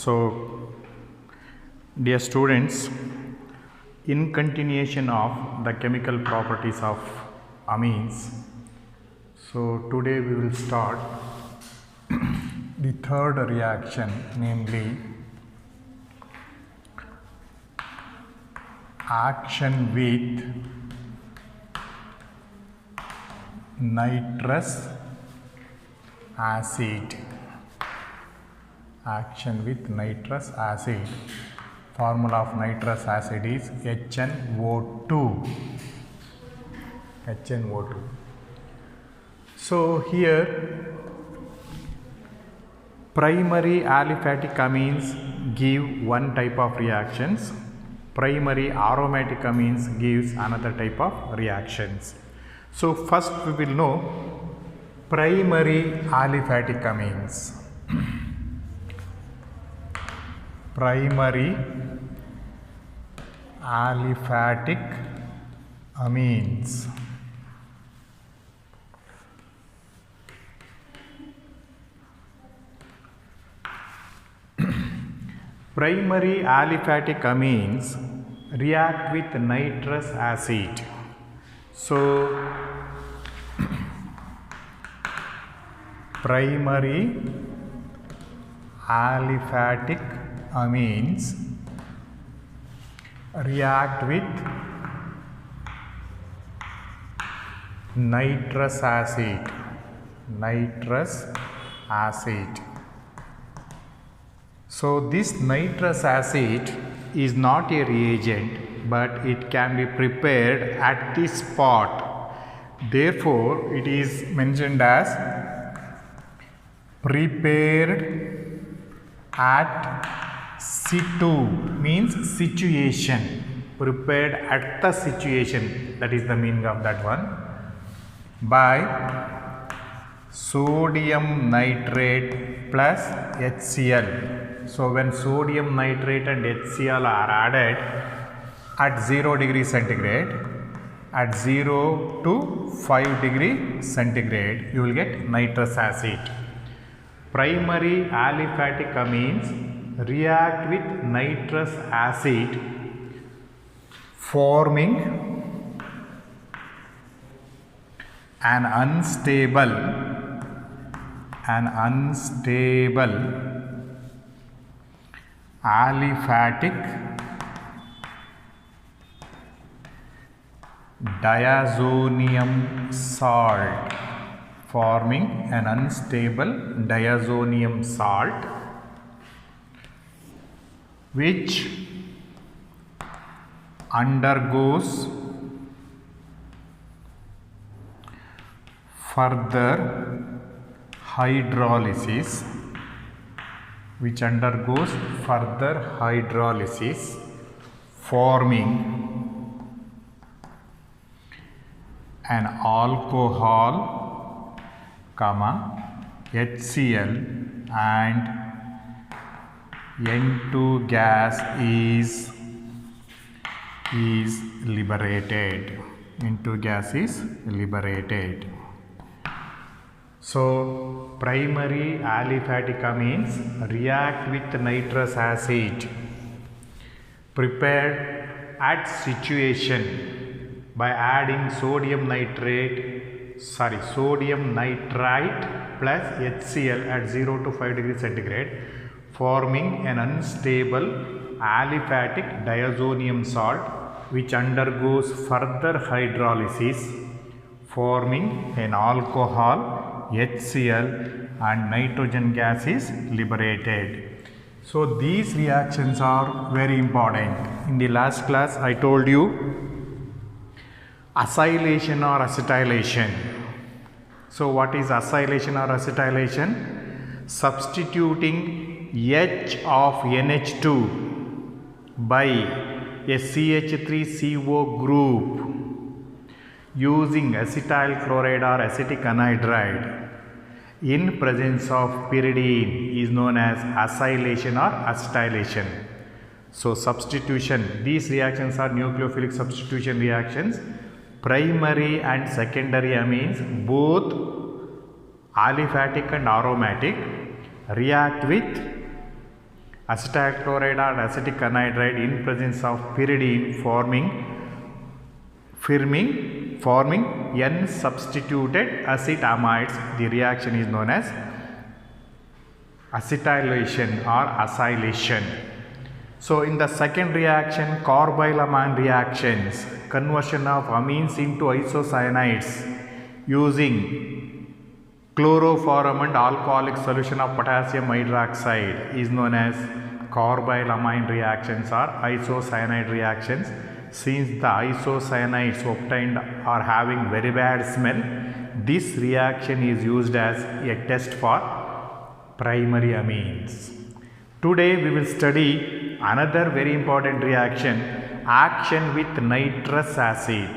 So, dear students, in continuation of the chemical properties of amines, so today we will start the third reaction, namely action with nitrous acid. Action with nitrous acid. Formula of nitrous acid is HNO2. HNO2. So here primary aliphatic amines give one type of reactions. Primary aromatic amines gives another type of reactions. So first we will know primary aliphatic amines. Primary aliphatic amines. Primary aliphatic amines react with nitrous acid. So, primary aliphatic amines react with nitrous acid. Nitrous acid. So, this nitrous acid is not a reagent, but it can be prepared at the spot. Therefore, it is mentioned as prepared at situ, means situation. Prepared at the situation, that is the meaning of that one, by sodium nitrate plus HCl. So when sodium nitrate and HCl are added at 0 degree centigrade, at 0 to 5 degree centigrade, you will get nitrous acid. Primary aliphatic amines react with nitrous acid, forming an unstable aliphatic diazonium salt, forming an unstable diazonium salt which undergoes further hydrolysis, forming an alcohol, HCl, and N2 gas is liberated. N2 gas is liberated. So, primary aliphatic amines react with nitrous acid prepared at situation by adding sodium nitrite plus HCl at 0 to 5 degree centigrade, forming an unstable aliphatic diazonium salt which undergoes further hydrolysis, forming an alcohol, HCl, and nitrogen gas is liberated. So these reactions are very important. In the last class I told you acylation or acetylation. So what is acylation or acetylation? Substituting H of NH2 by a CH3CO group using acetyl chloride or acetic anhydride in presence of pyridine is known as acylation or acetylation. So substitution, these reactions are nucleophilic substitution reactions. Primary and secondary amines, both aliphatic and aromatic, react with acetyl chloride or acetic anhydride in presence of pyridine forming N substituted acid amides. The reaction is known as acetylation or acylation. So in the second reaction, carbylamine reactions, conversion of amines into isocyanides using chloroform and alcoholic solution of potassium hydroxide is known as carbylamine reactions or isocyanide reactions. Since the isocyanides obtained are having very bad smell, this reaction is used as a test for primary amines. Today we will study another very important reaction, action with nitrous acid.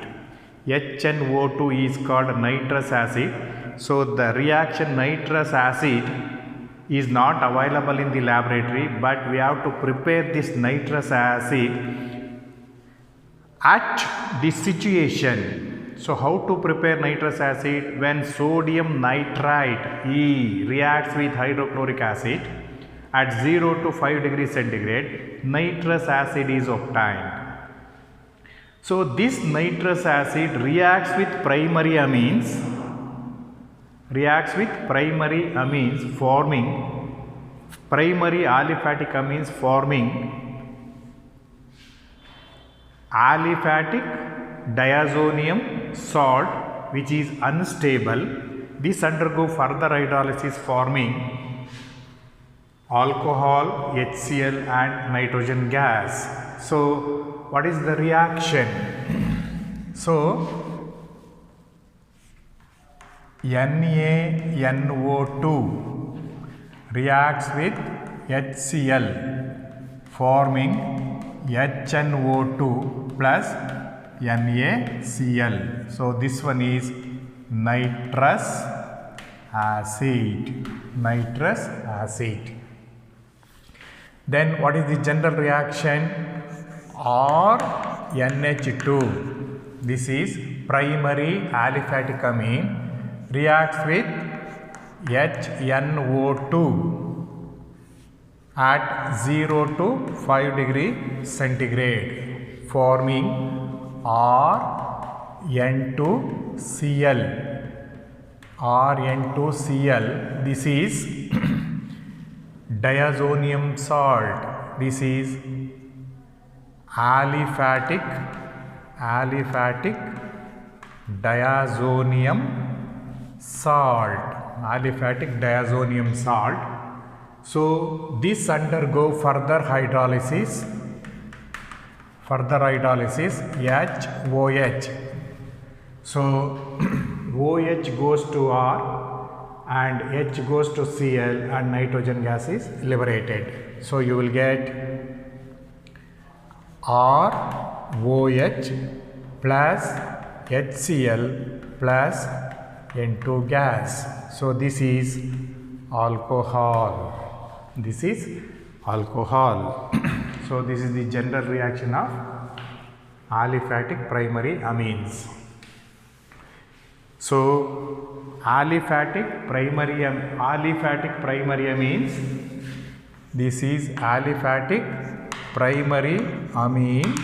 HNO2 is called nitrous acid. So the reaction nitrous acid is not available in the laboratory, but we have to prepare this nitrous acid at this situation. So how to prepare nitrous acid? When sodium nitrite E reacts with hydrochloric acid at 0 to 5 degrees centigrade, nitrous acid is obtained. So this nitrous acid reacts with primary amines, forming primary aliphatic amines, forming aliphatic diazonium salt, which is unstable. This undergo further hydrolysis forming alcohol, HCl and nitrogen gas. So what is the reaction? So NaNO2 reacts with HCl forming HNO2 plus NaCl. So this one is nitrous acid. Then what is the general reaction? RNH2. This is primary aliphatic amine reacts with HNO2 at 0 to 5 degree centigrade, forming RN2Cl. This is diazonium salt. This is aliphatic diazonium salt. So this undergo further hydrolysis HOH. So OH goes to R and H goes to Cl and nitrogen gas is liberated. So you will get ROH plus HCl plus N2 gas. So this is alcohol. So this is the general reaction of aliphatic primary amines. So aliphatic primary amines. This is aliphatic primary amine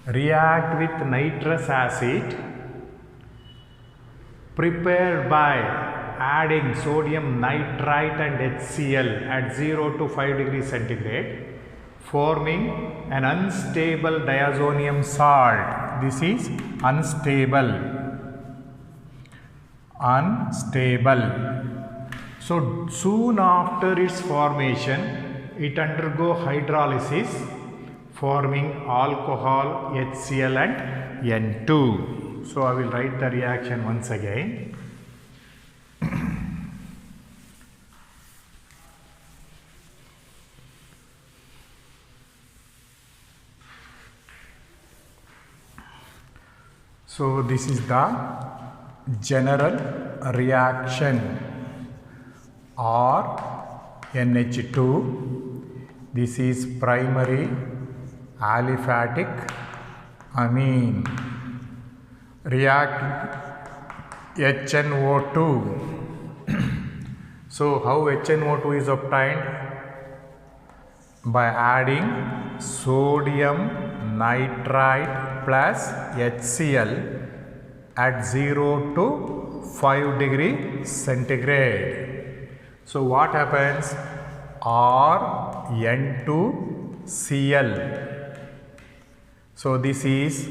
react with nitrous acid prepared by adding sodium nitrite and HCl at 0 to 5 degrees centigrade, forming an unstable diazonium salt. This is unstable. So soon after its formation, it undergo hydrolysis, forming alcohol, HCl and N2. So I will write the reaction once again. So this is the general reaction RNH2. This is primary aliphatic amine react HNO2. So how HNO2 is obtained? by adding sodium nitrite plus HCl at 0 to 5 degree centigrade. So what happens? RN2Cl. So this is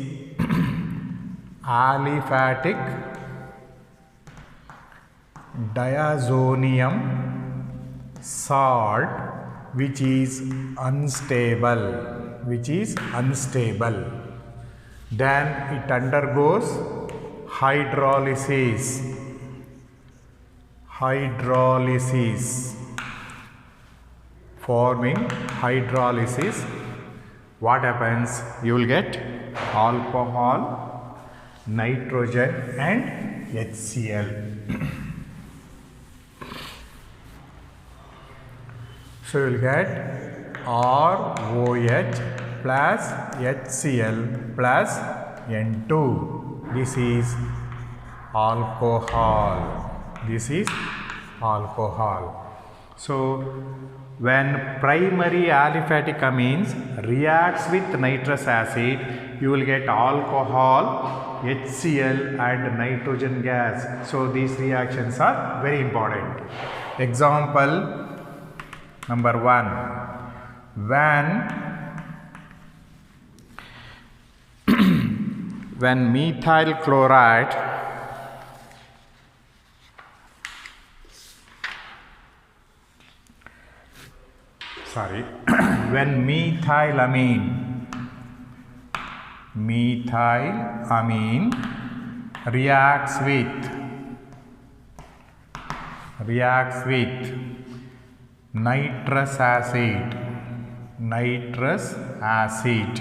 aliphatic diazonium salt which is unstable. Then it undergoes hydrolysis. Forming hydrolysis, what happens? You will get alcohol, nitrogen and HCl. So you will get ROH plus HCl plus N2. This is alcohol. So when primary aliphatic amines reacts with nitrous acid, you will get alcohol, HCl and nitrogen gas. So these reactions are very important. Example number 1. When methyl chloride when methylamine reacts with nitrous acid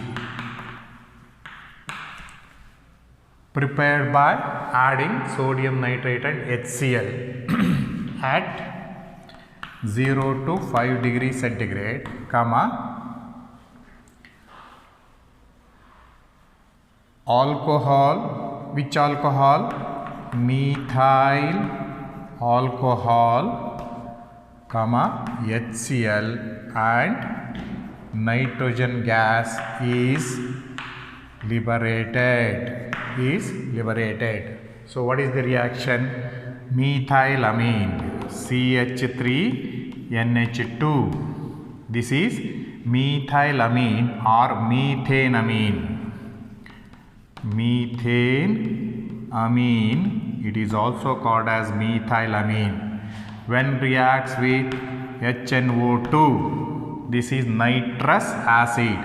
prepared by adding sodium nitrate and HCl at 0 to 5 degree centigrade, alcohol, which alcohol? Methyl alcohol, HCl and nitrogen gas is liberated. So what is the reaction? Methylamine CH3NH2. This is methylamine or methaneamine. It is also called as methylamine. When reacts with HNO2, this is nitrous acid.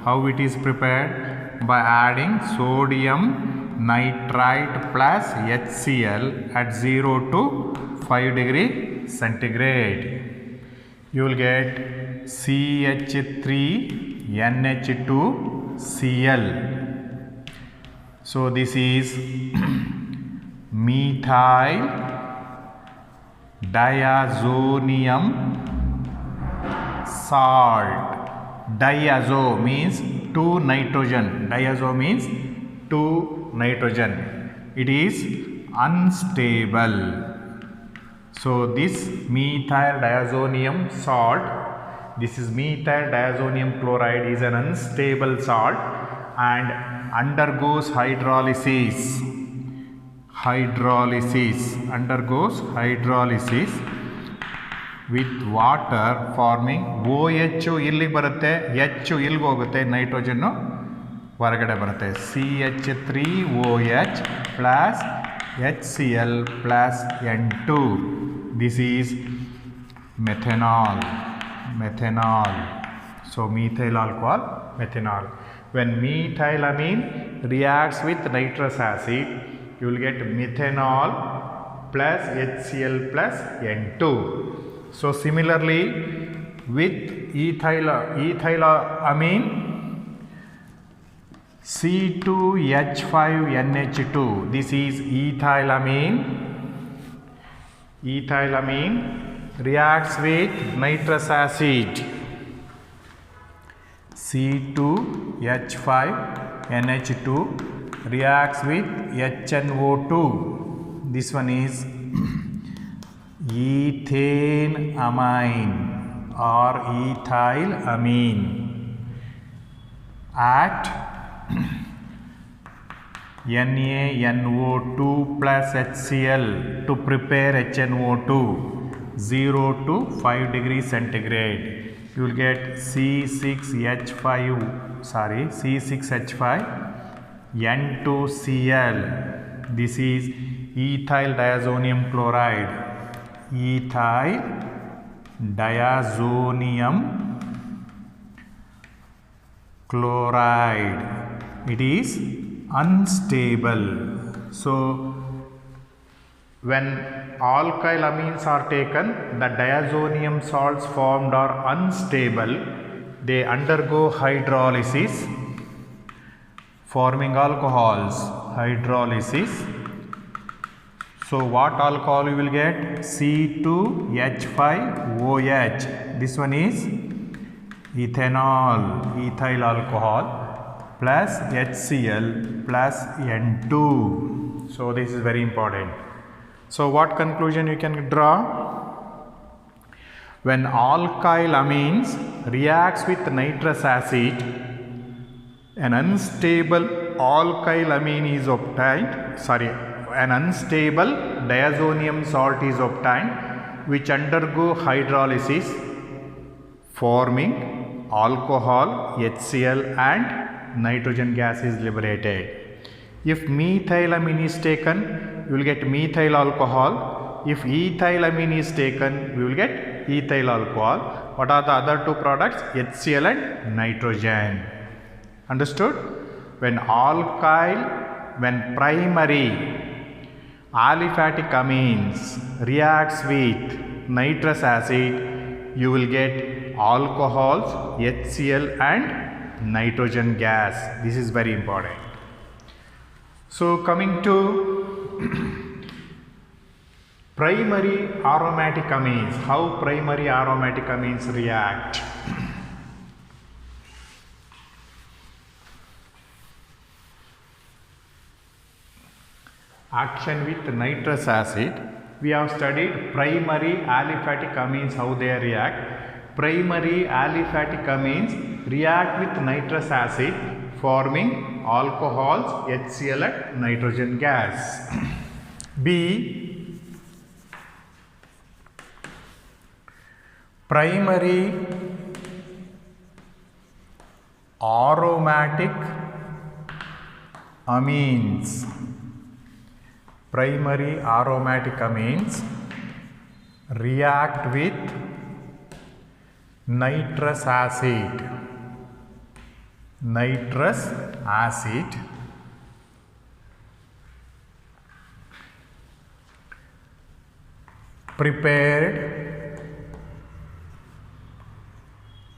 How it is prepared? By adding sodium nitrite plus HCl at 0 to 5 degree centigrade. You will get CH3NH2Cl. So this is methyl diazonium salt. Diazo means 2 nitrogen. It is unstable. So this methyl diazonium salt, this is methyl diazonium chloride, is an unstable salt and undergoes hydrolysis. Undergoes hydrolysis with water forming OH illi barutte, H ilge hogutte, nitrogen ಹೊರಗಡೆ ಬರುತ್ತೆ. CH3OH plus HCl plus N2. This is methanol. So methyl alcohol, methanol. When methylamine reacts with nitrous acid, you will get methanol plus HCl plus N2. So similarly with ethylamine, C2H5NH2. This is ethylamine. Reacts with nitrous acid. C2H5NH2 reacts with HNO2. This one is ethane amine or ethylamine at NaNO2 plus HCl to prepare HNO2 0 to 5 degrees centigrade. You will get C6H5 N2Cl. This is ethyl diazonium chloride. Ethyl diazonium chloride. It is unstable. So when alkyl amines are taken, the diazonium salts formed are unstable. They undergo hydrolysis, forming alcohols. Hydrolysis. So what alcohol you will get? C2H5OH. This one is ethanol, ethyl alcohol, plus HCl plus N2. So this is very important. So what conclusion you can draw? When alkyl amines reacts with nitrous acid, an unstable alkyl amine is obtained, an unstable diazonium salt is obtained which undergo hydrolysis, forming alcohol, HCl and nitrogen gas is liberated. If methylamine is taken, you will get methyl alcohol. If ethylamine is taken, we will get ethyl alcohol. What are the other two products? HCl and nitrogen. Understood? When primary aliphatic amines reacts with nitrous acid, you will get alcohols, HCl and nitrogen gas. This is very important. So coming to primary aromatic amines, how primary aromatic amines react. Action with nitrous acid. We have studied primary aliphatic amines, how they react. Primary aliphatic amines react with nitrous acid, forming alcohols, HCl and nitrogen gas. B. Primary aromatic amines. Primary aromatic amines react with nitrous acid. Nitrous acid prepared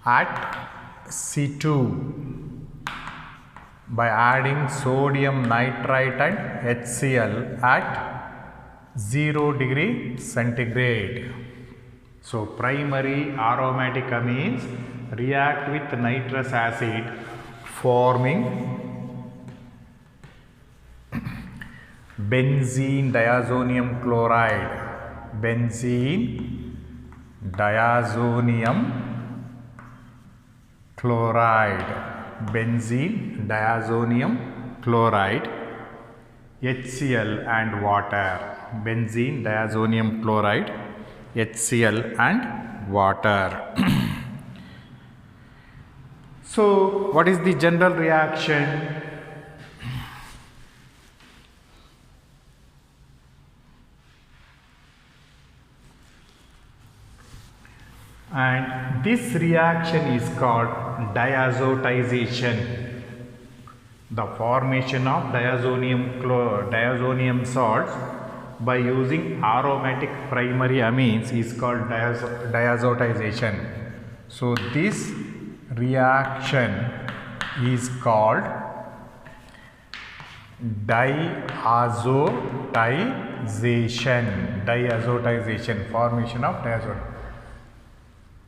at C2 by adding sodium nitrite and HCl at 0 degree centigrade. So primary aromatic amines react with nitrous acid, forming benzene diazonium chloride. Benzene diazonium chloride. Benzene diazonium chloride, HCl and water. Benzene diazonium chloride, HCl and water. So what is the general reaction? And this reaction is called diazotization. The formation of diazonium salts by using aromatic primary amines is called diazotization. So this reaction is called diazotization, formation of diazotization.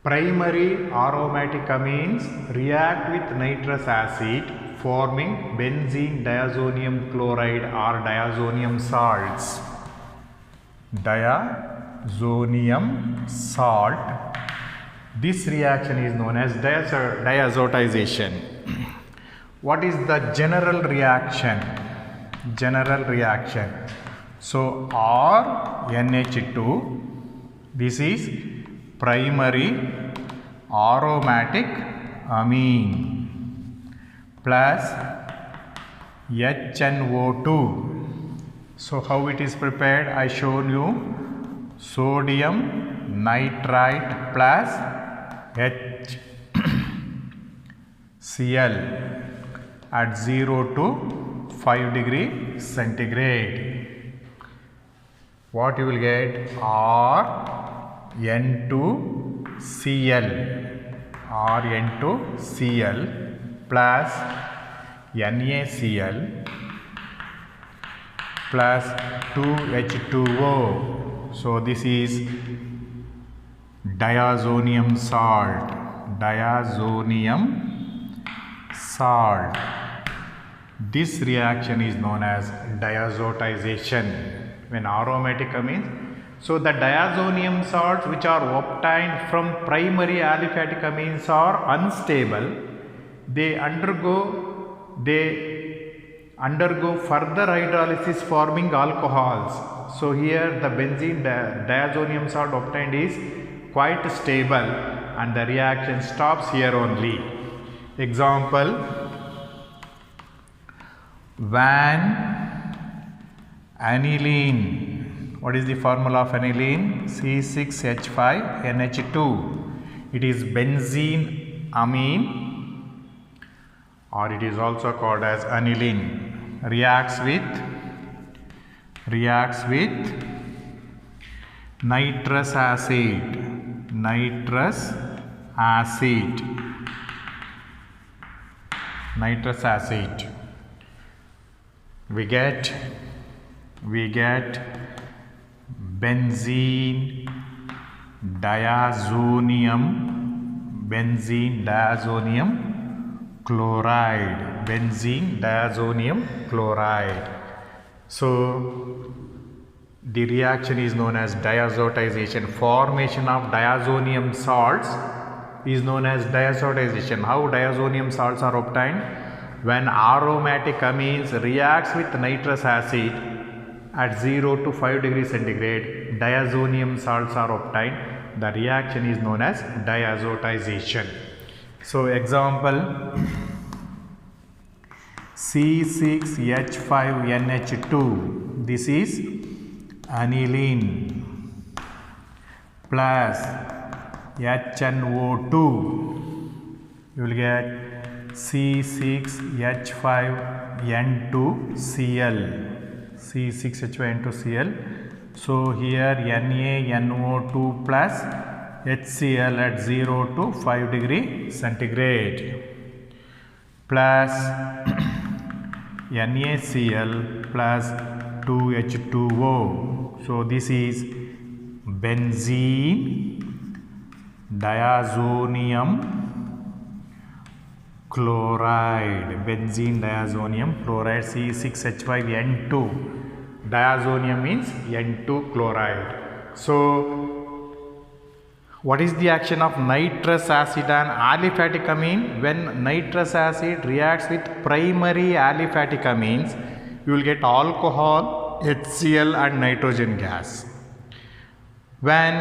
Primary aromatic amines react with nitrous acid, forming benzene diazonium chloride or diazonium salts. Diazonium salt This reaction is known as diazotization. What is the general reaction? General reaction. So R NH2, this is primary aromatic amine plus HNO2. So how it is prepared? I showed you sodium nitrite plus HCl at 0 to 5 degree centigrade. What you will get? RN2Cl plus NaCl plus 2H2O. So this is diazonium salt. Diazonium salt. This reaction is known as diazotization. When aromatic amines, so the diazonium salts which are obtained from primary aliphatic amines are unstable. They undergo further hydrolysis forming alcohols. So here the benzene diazonium salt obtained is quite stable and the reaction stops here only. Example, when aniline, what is the formula of aniline? C6H5NH2. It is benzene amine, or it is also called as aniline. Reacts with nitrous acid. We get benzene diazonium chloride. So the reaction is known as diazotization. Formation of diazonium salts is known as diazotization. How diazonium salts are obtained? When aromatic amines reacts with nitrous acid at 0 to 5 degrees centigrade, diazonium salts are obtained. The reaction is known as diazotization. So example, C6H5NH2, this is aniline plus HNO2. You will get C6H5N2Cl. So here NaNO2 plus HCl at 0 to 5 degree centigrade plus NaCl plus 2H2O. So this is benzene diazonium chloride. C6H5N2. Diazonium means N2 chloride. So what is the action of nitrous acid on aliphatic amine? When nitrous acid reacts with primary aliphatic amines, you will get alcohol, HCl and nitrogen gas. When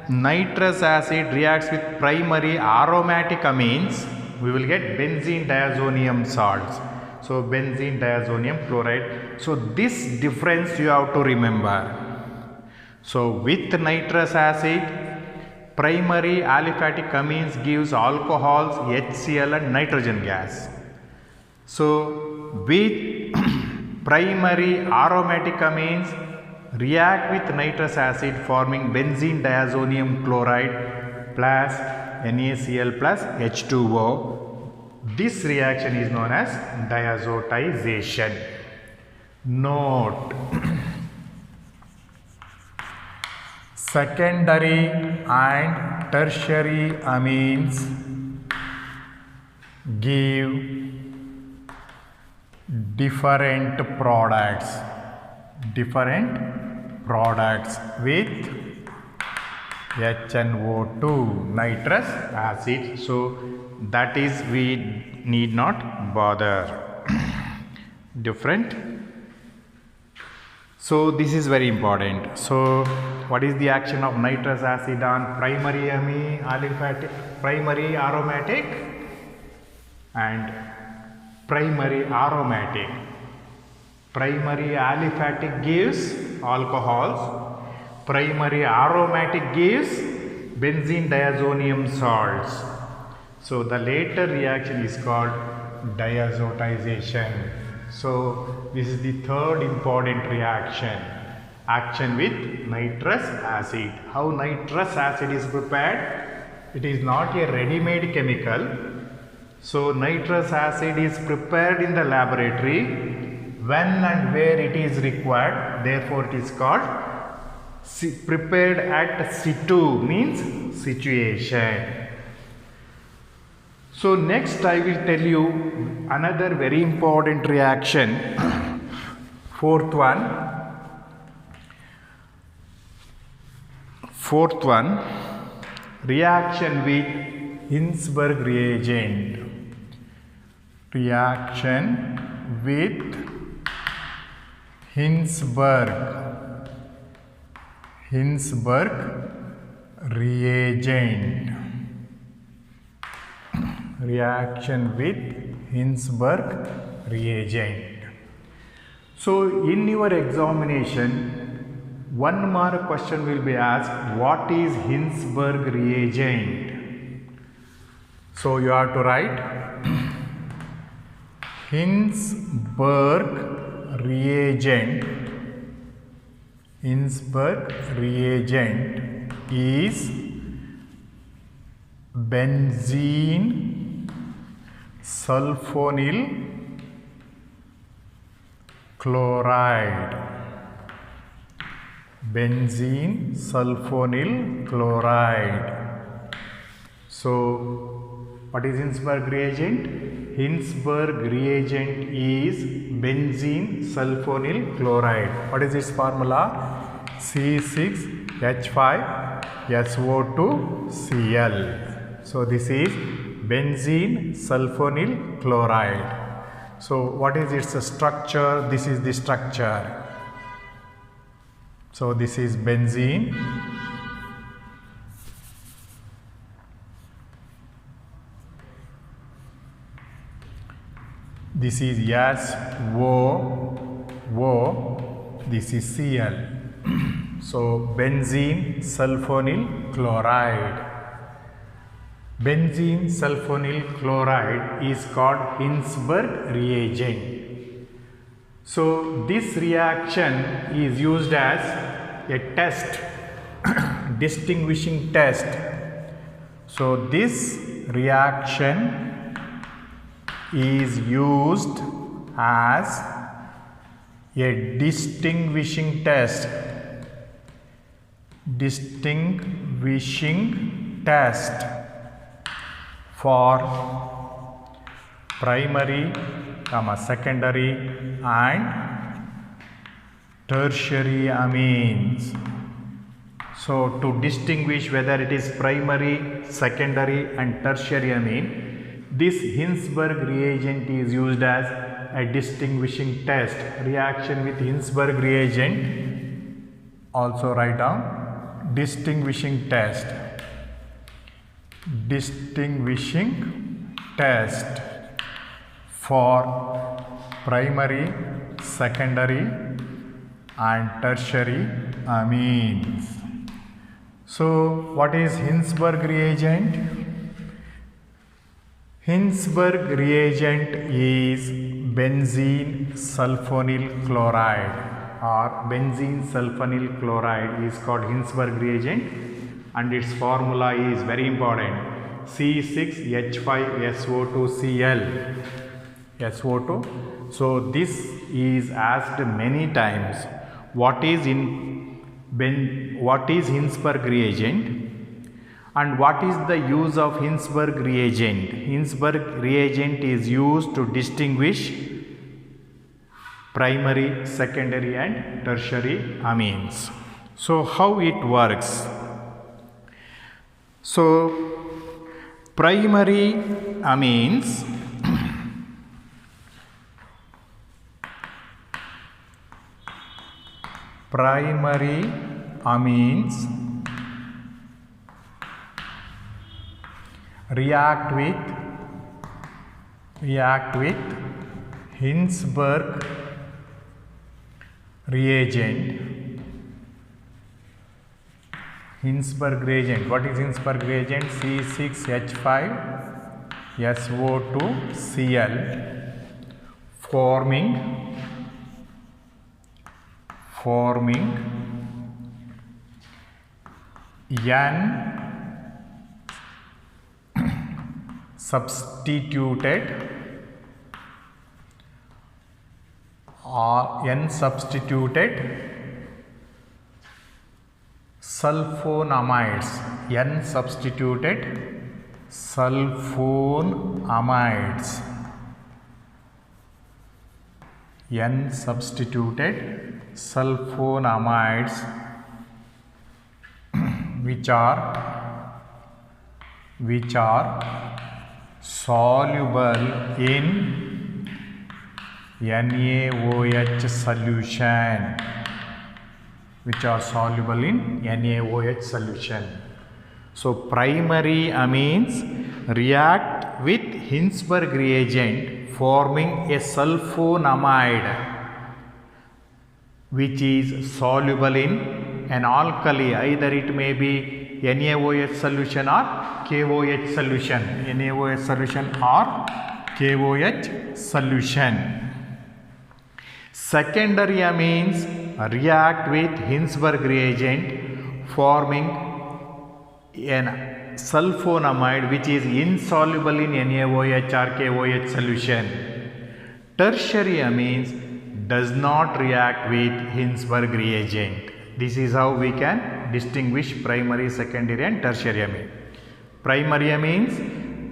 nitrous acid reacts with primary aromatic amines, we will get benzene diazonium salts. So benzene diazonium chloride. So this difference you have to remember. So with nitrous acid, primary aliphatic amines gives alcohols, HCl and nitrogen gas. So with primary aromatic amines react with nitrous acid forming benzene diazonium chloride plus NaCl plus H2O. This reaction is known as diazotization. Note, secondary and tertiary amines give different products with HNO2, nitrous acid. So that is we need not bother. Different. So this is very important. So what is the action of nitrous acid on primary aliphatic, primary aromatic and primary aromatic? Primary aliphatic gives alcohols. Primary aromatic gives benzene diazonium salts. So the later reaction is called diazotization. So this is the third important reaction, action with nitrous acid. How nitrous acid is prepared? It is not a ready-made chemical. So nitrous acid is prepared in the laboratory when and where it is required. Therefore it is called prepared at situ, means situation. So next I will tell you another very important reaction. Fourth one, reaction with Hinsberg reagent. Reaction with Hinsberg reagent. Reaction with Hinsberg reagent. So in your examination, one mark question will be asked, what is Hinsberg reagent? So you have to write Hinsberg reagent. Hinsberg reagent is benzene sulfonyl chloride. Benzene sulfonyl chloride. So what is Hinsberg reagent? Hinsberg reagent is benzene sulfonyl chloride. What is its formula? C6H5SO2Cl. So this is benzene sulfonyl chloride. So what is its structure? This is the structure. So this is benzene. This is SO, this is Cl. So benzene sulfonyl chloride. Benzene sulfonyl chloride is called Hinsberg reagent. So this reaction is used as a test, distinguishing test. So this reaction is used as a distinguishing test. Distinguishing test for primary, secondary and tertiary amines. So to distinguish whether it is primary, secondary and tertiary amine, this Hinsberg reagent is used as a distinguishing test. Reaction with Hinsberg reagent, also write down distinguishing test. Distinguishing test for primary, secondary and tertiary amines. So what is Hinsberg reagent? Hinsberg reagent is benzene sulfonyl chloride, or benzene sulfonyl chloride is called Hinsberg reagent, and its formula is very important, C6H5SO2Cl. SO2. So this is asked many times. What is Hinsberg reagent? And what is the use of Hinsberg reagent? Hinsberg reagent is used to distinguish primary, secondary and tertiary amines. So how it works? So primary amines react with Hinsberg reagent. What is Hinsberg reagent? C6H5SO2Cl forming N substituted sulfonamides. which are soluble in NaOH solution. So primary amines react with Hinsberg reagent forming a sulfonamide which is soluble in an alkali, either it may be NaOH solution or KOH solution. Secondary amines react with Hinsberg reagent forming an sulfonamide which is insoluble in NaOH or KOH solution. Tertiary amines does not react with Hinsberg reagent. This is how we can distinguish primary, secondary and tertiary amine. Primary amines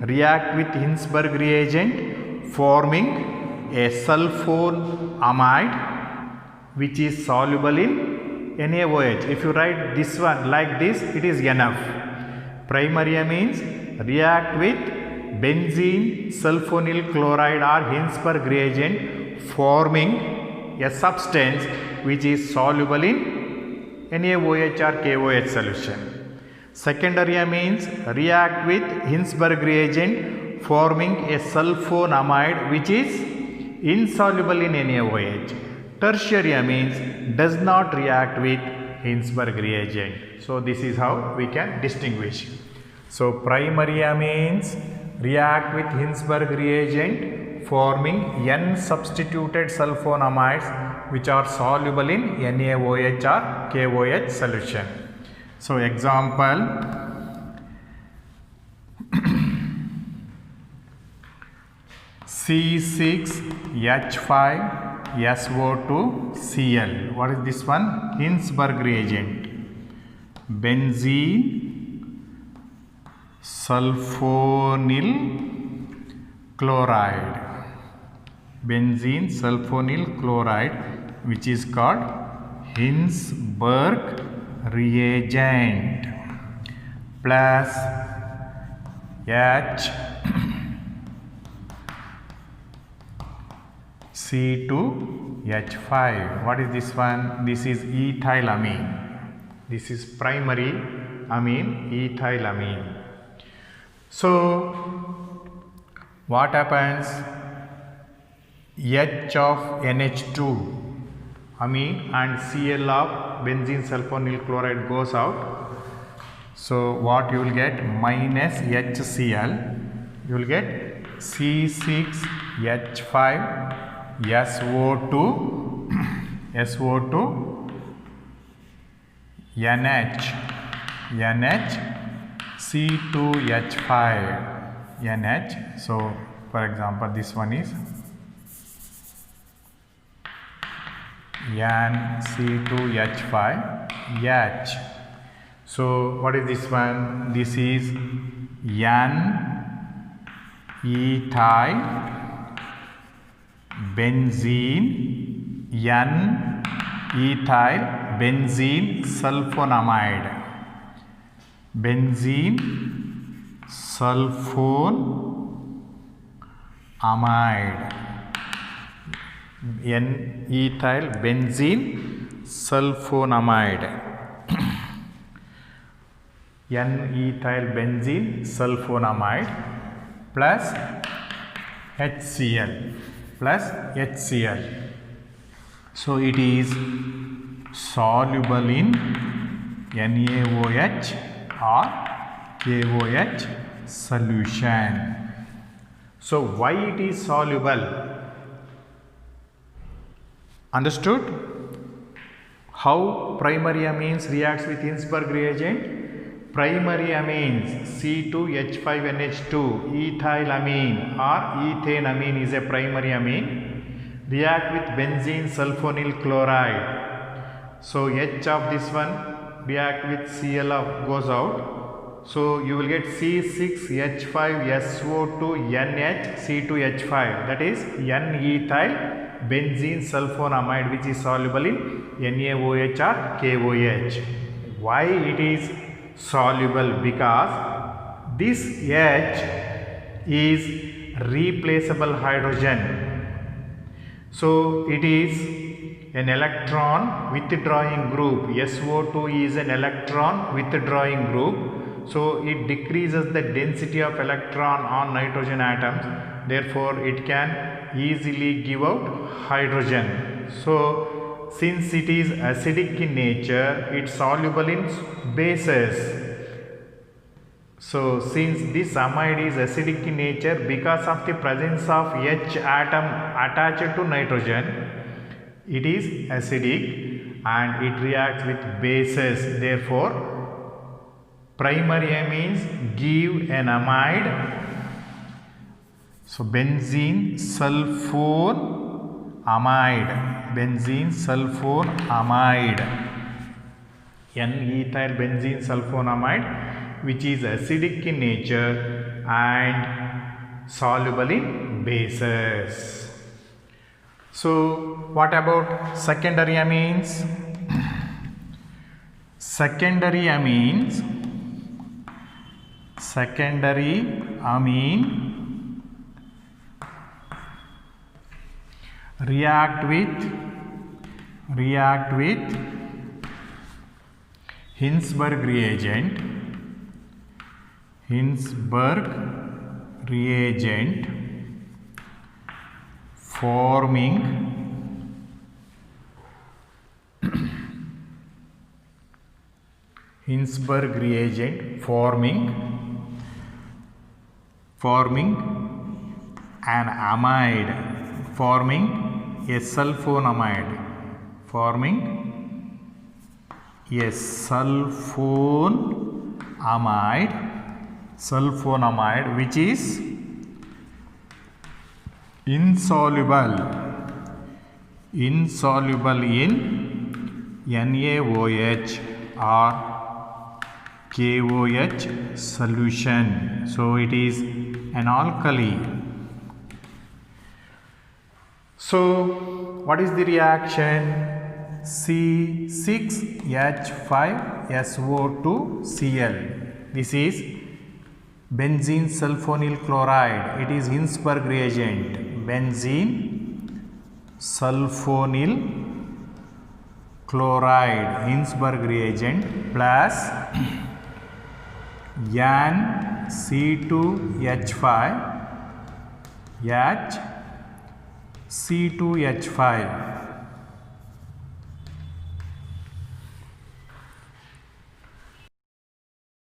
react with Hinsberg reagent forming a sulfonamide which is soluble in NaOH. If you write this one like this, it is enough. Primary amines react with benzene sulfonyl chloride or Hinsberg reagent forming a substance which is soluble in NaOH or KOH solution. Secondary amines react with Hinsberg reagent forming a sulfonamide which is insoluble in NaOH. Tertiary amines does not react with Hinsberg reagent. So this is how we can distinguish. So primary amines react with Hinsberg reagent forming N substituted sulfonamides which are soluble in NaOH or KOH solution. So example, C6H5SO2Cl. What is this one? Hinsberg reagent. Benzene sulfonyl chloride. Which is called Hinsberg reagent plus HC2H5. What is this one? This is ethylamine. This is primary amine, ethylamine. So what happens? H of NH2 amine and Cl of benzene sulfonyl chloride goes out. So what you will get? Minus HCl. You will get C6H5SO2 NH C2H5 NH. So for example, this one is NC2H5H. So what is this one? This is N-ethyl benzene sulfonamide. benzene sulfone amide, N-ethyl benzene sulfonamide, N-ethyl benzene sulfonamide plus HCl plus HCl. So it is soluble in NaOH or KOH solution. So why it is soluble? Understood? How primary amines reacts with Hinsberg reagent? Primary amines C2H5NH2, ethylamine or ethane amine is a primary amine, react with benzene sulfonyl chloride. So H of this one react with Cl of goes out. So you will get C6H5SO2NH C2H5, that is N-ethyl benzene sulfonamide, which is soluble in NaOH or KOH. Why it is soluble? Because this H is replaceable hydrogen. So it is an electron withdrawing group. SO2 is an electron withdrawing group. So it decreases the density of electron on nitrogen atoms. Therefore it can easily give out hydrogen. So since it is acidic in nature, it's soluble in bases. So since this amide is acidic in nature, because of the presence of H atom attached to nitrogen, it is acidic and it reacts with bases. Therefore primary amines give an amide. So benzene sulfone amide, benzene sulfone amide, N-ethyl benzene sulfonamide, which is acidic in nature and soluble in bases. So what about secondary amines? Secondary amines, secondary amine react with Hinsberg reagent, forming Hinsberg reagent forming an amide, forming a sulfonamide, forming a sulfonamide which is insoluble in NaOH or KOH solution. So it is an alkali. So what is the reaction? C6H5SO2Cl. This is benzene sulfonyl chloride. It is Hinsberg reagent. Benzene sulfonyl chloride, Hinsberg reagent, plus C2H5.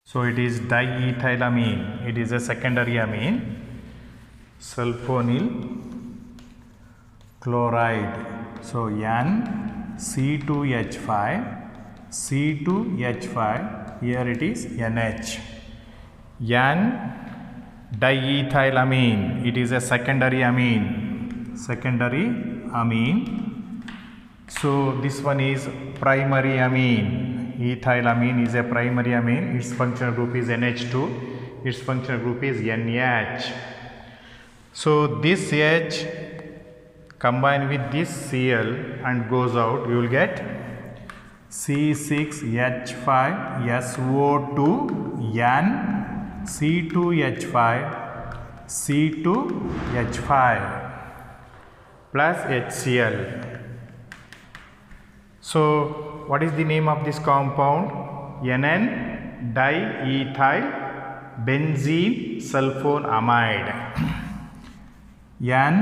So it is diethylamine. It is a secondary amine. Sulfonyl chloride. So C2H5. Here it is NH. N-diethylamine. It is a secondary amine. So this one is primary amine. Ethylamine is a primary amine. Its functional group is NH2. Its functional group is NH. So this H combined with this Cl and goes out, you will get C6H5SO2 N C2H5 C2H5 plus HCl. So what is the name of this compound? NN diethyl benzene sulfonamide. N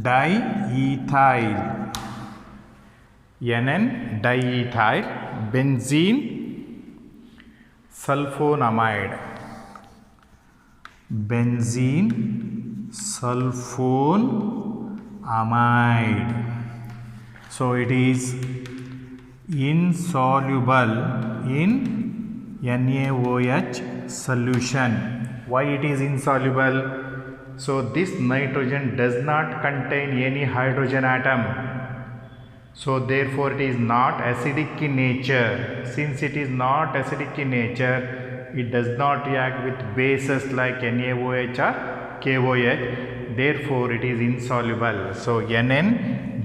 diethyl NN diethyl benzene sulfonamide. Benzene sulfonamide. So it is insoluble in NaOH solution. Why it is insoluble? So this nitrogen does not contain any hydrogen atom. So therefore it is not acidic in nature. Since it is not acidic in nature, it does not react with bases like NaOH or KOH. Therefore it is insoluble. So NN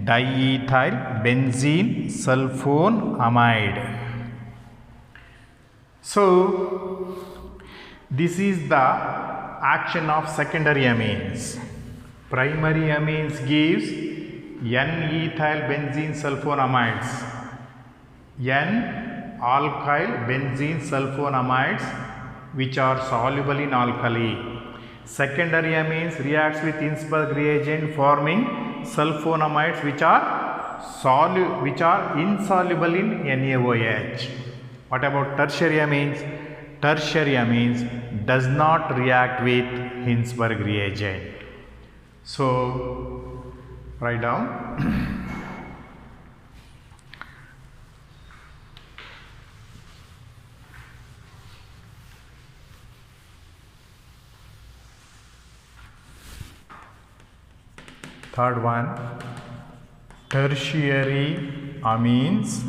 diethyl benzene sulfonamide. So this is the action of secondary amines. Primary amines gives N-ethyl benzene sulfonamides, N-alkyl benzene sulfonamides which are soluble in alkali. Secondary amines reacts with Hinsberg reagent forming sulfonamides which are insoluble in NaOH. What about tertiary amines? Tertiary amines does not react with Hinsberg reagent. So write down. Third one, tertiary amines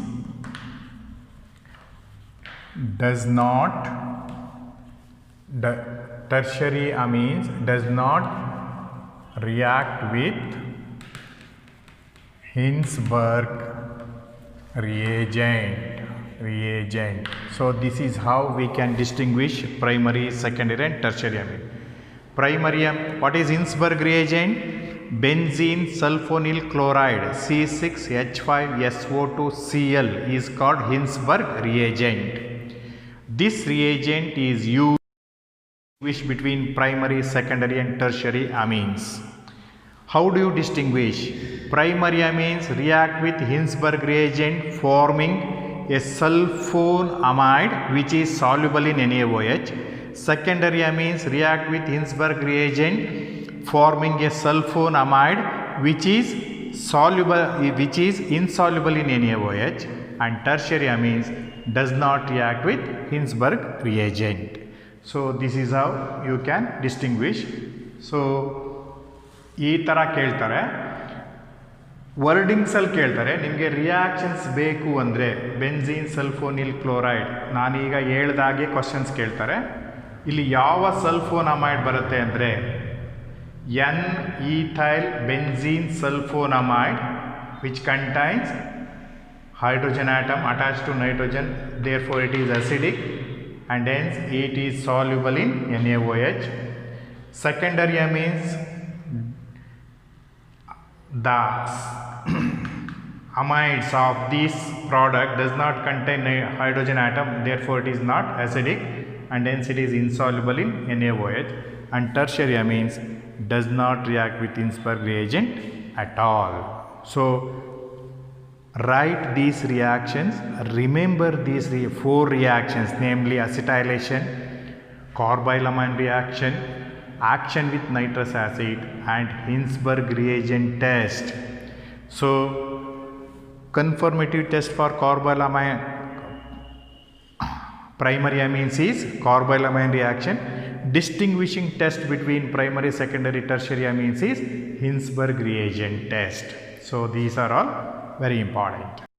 does not react with Hinsberg reagent. So this is how we can distinguish primary, secondary and tertiary amine. Primary, what is Hinsberg reagent? Benzene sulfonyl chloride C6H5SO2Cl is called Hinsberg reagent. This reagent is used between primary, secondary and tertiary amines. How do you distinguish? Primary amines react with Hinsberg reagent forming a sulfonamide which is soluble in NaOH. Secondary amines react with Hinsberg reagent forming a sulfonamide which is insoluble in NaOH, and tertiary amines does not react with Hinsberg reagent. So this is how you can distinguish. So ಈ ಥರ ಕೇಳ್ತಾರೆ, ವರ್ಡಿಂಗ್ಸಲ್ಲಿ ಕೇಳ್ತಾರೆ. ನಿಮಗೆ reactions ಬೇಕು ಅಂದರೆ benzene ಸಲ್ಫೋನಿಲ್ chloride ನಾನೀಗ ಹೇಳ್ದಾಗೆ questions ಕೇಳ್ತಾರೆ. ಇಲ್ಲಿ ಯಾವ ಸಲ್ಫೋನಮೈಡ್ ಬರುತ್ತೆ ಅಂದರೆ N-ethyl benzene sulfonamide which contains hydrogen atom attached to nitrogen, therefore it is acidic and hence it is soluble in NaOH. Secondary amines, the amides of this product does not contain hydrogen atom, therefore it is not acidic and hence it is insoluble in NaOH. And tertiary amines does not react with Hinsberg reagent at all. So write these reactions, remember these four reactions, namely acetylation, carbylamine reaction, action with nitrous acid and Hinsberg reagent test. So confirmative test for carbylamine primary amines is carbylamine reaction. Distinguishing test between primary, secondary, tertiary amines is Hinsberg reagent test. So these are all very important.